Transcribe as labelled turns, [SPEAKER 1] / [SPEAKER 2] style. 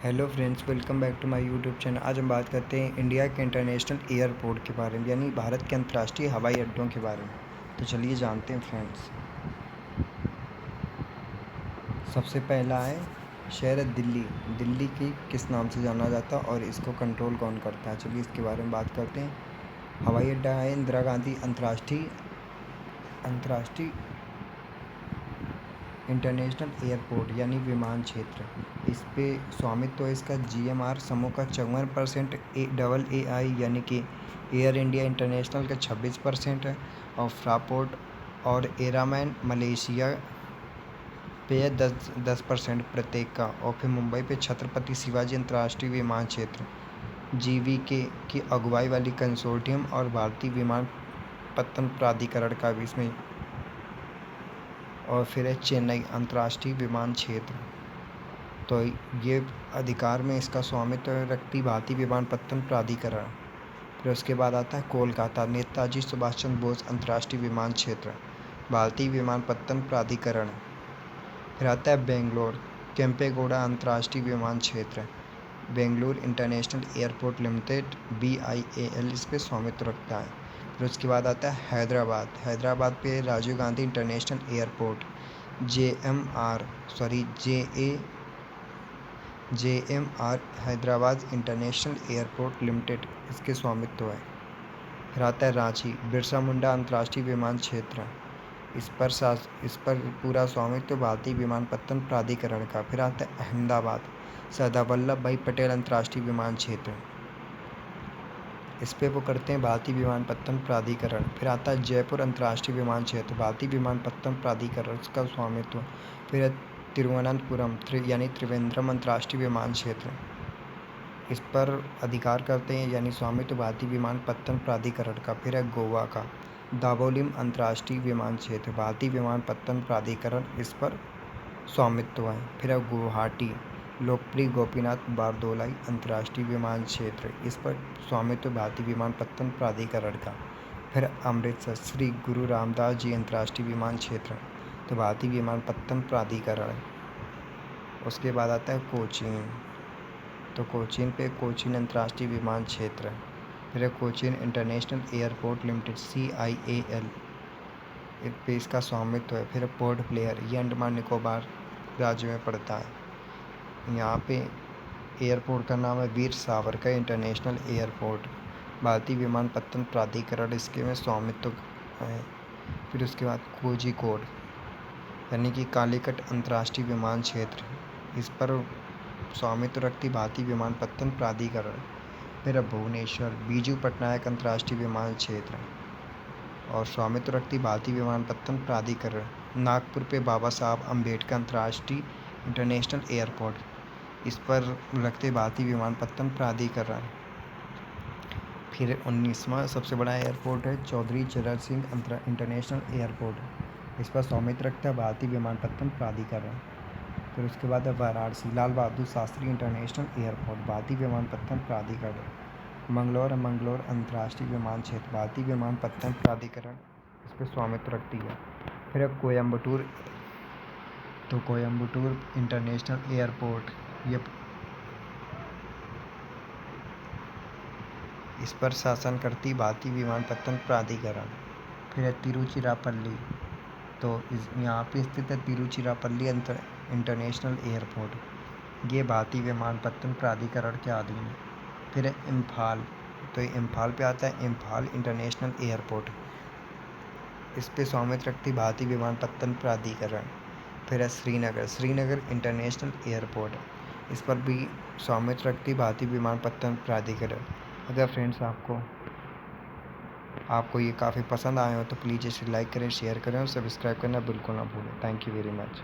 [SPEAKER 1] Hello friends, welcome back to my YouTube channel. आज हम बात करते हैं इंडिया के इंटरनेशनल एयरपोर्ट के बारे में, यानी भारत के अंतर्राष्ट्रीय हवाई अड्डों के बारे में। तो चलिए जानते हैं फ्रेंड्स। सबसे पहला है शहर दिल्ली। दिल्ली की किस नाम से जाना जाता है और इसको कंट्रोल कौन करता है, चलिए इसके बारे में बात करते हैं। हवाई अड्डा है इंदिरा गांधी अंतर्राष्ट्रीय इंटरनेशनल एयरपोर्ट यानी विमान क्षेत्र। इस पे स्वामित्व है इसका जीएमआर समूह का 54%, AAI यानी कि एयर इंडिया इंटरनेशनल का 26% है, और फ्रापोर्ट और एरामैन मलेशिया पे 10% प्रत्येक का। और फिर मुंबई पे छत्रपति शिवाजी अंतर्राष्ट्रीय विमान क्षेत्र GVK की अगुवाई वाली कंसोर्टियम और भारतीय विमानपत्तन प्राधिकरण का भी इसमें। और फिर है चेन्नई अंतर्राष्ट्रीय विमान क्षेत्र। तो ये अधिकार में इसका स्वामित्व रखती भारतीय विमानपत्तन प्राधिकरण। फिर उसके बाद आता है कोलकाता नेताजी सुभाष चंद्र बोस अंतर्राष्ट्रीय विमान क्षेत्र, भारतीय विमानपत्तन प्राधिकरण। फिर आता है बेंगलोर केम्पेगौड़ा अंतर्राष्ट्रीय विमान क्षेत्र, Bengaluru international airport limited BIAL इस पर स्वामित्व रखता है। फिर उसके बाद आता है हैदराबाद पे Rajiv Gandhi international airport JMR Hyderabad international airport limited इसके स्वामित्व है। फिर आता है रांची बिरसा मुंडा अंतर्राष्ट्रीय विमान क्षेत्र। इस पर पूरा स्वामित्व भारतीय विमानपत्तन प्राधिकरण का। फिर आता है अहमदाबाद सरदार वल्लभ भाई पटेल अंतर्राष्ट्रीय विमान क्षेत्र। इस पे वो करते हैं भारतीय विमानपत्तन प्राधिकरण। फिर आता है जयपुर अंतर्राष्ट्रीय विमान क्षेत्र, भारतीय विमानपत्तन प्राधिकरण का स्वामित्व। फिर है तिरुवनंतपुरम यानी त्रिवेंद्रम अंतर्राष्ट्रीय विमान क्षेत्र। इस पर अधिकार करते हैं यानी स्वामित्व भारतीय विमानपत्तन प्राधिकरण का। फिर है गोवा का दावोलिम अंतर्राष्ट्रीय विमान क्षेत्र, भारतीय विमानपत्तन प्राधिकरण इस पर स्वामित्व है। फिर है गुवाहाटी लोकप्रिय गोपीनाथ बारदोलाई अंतर्राष्ट्रीय विमान क्षेत्र, इस पर स्वामित्व भारतीय विमानपत्तन प्राधिकरण का। फिर अमृतसर श्री गुरु रामदास जी अंतर्राष्ट्रीय विमान क्षेत्र, तो भारतीय विमानपत्तन प्राधिकरण। उसके बाद आता है कोचीन, तो कोचीन पे कोचीन अंतर्राष्ट्रीय विमान क्षेत्र। फिर है Cochin international airport limited CIAL पे इसका स्वामित्व है। फिर पोर्ट ब्लेयर ये अंडमान निकोबार राज्य में पड़ता है। यहाँ पे एयरपोर्ट का नाम है वीर सावरकर इंटरनेशनल एयरपोर्ट, भारतीय विमानपत्तन प्राधिकरण इसके में स्वामित्व है। फिर उसके बाद कोझिकोड यानी कि कालीकट अंतर्राष्ट्रीय विमान क्षेत्र, इस पर स्वामित्व रखती भारतीय विमानपत्तन प्राधिकरण। फिर भुवनेश्वर बीजू पटनायक अंतर्राष्ट्रीय विमान क्षेत्र और स्वामित्व रखती भारतीय विमानपत्तन प्राधिकरण। नागपुर पे बाबा साहब अम्बेडकर अंतर्राष्ट्रीय इंटरनेशनल एयरपोर्ट, इस पर रखते भारतीय विमानपत्तन प्राधिकरण। फिर 19वां सबसे बड़ा एयरपोर्ट है चौधरी चरण सिंह इंटरनेशनल एयरपोर्ट, इस पर स्वामित्व रखता है भारतीय विमानपत्तन प्राधिकरण। फिर उसके बाद है वाराणसी लाल बहादुर शास्त्री इंटरनेशनल एयरपोर्ट, भारतीय विमानपत्तन प्राधिकरण। मंगलोर अंतर्राष्ट्रीय विमान क्षेत्र, भारतीय विमानपत्तन प्राधिकरण इस पर स्वामित्व रखती है। फिर कोयम्बटूर, तो कोयम्बटूर इंटरनेशनल एयरपोर्ट ये इस पर शासन करती भारतीय विमानपत्तन प्राधिकरण। फिर है तिरुचिरापल्ली, तो यहाँ पे स्थित है तिरुचिरापल्ली इंटरनेशनल एयरपोर्ट, ये भारतीय विमानपत्तन प्राधिकरण के अधीन है। फिर है इम्फाल, तो इम्फाल पे आता है इम्फाल इंटरनेशनल एयरपोर्ट, इस पे स्वामित्व रखती भारतीय विमानपत्तन प्राधिकरण। फिर है श्रीनगर इंटरनेशनल एयरपोर्ट, इस पर भी स्वामित्व रखती भारतीय विमानपत्तन प्राधिकरण। अगर फ्रेंड्स आपको ये काफ़ी पसंद आए हो तो प्लीज़ इसे लाइक करें, शेयर करें और सब्सक्राइब करना बिल्कुल ना भूलें। Thank you very much.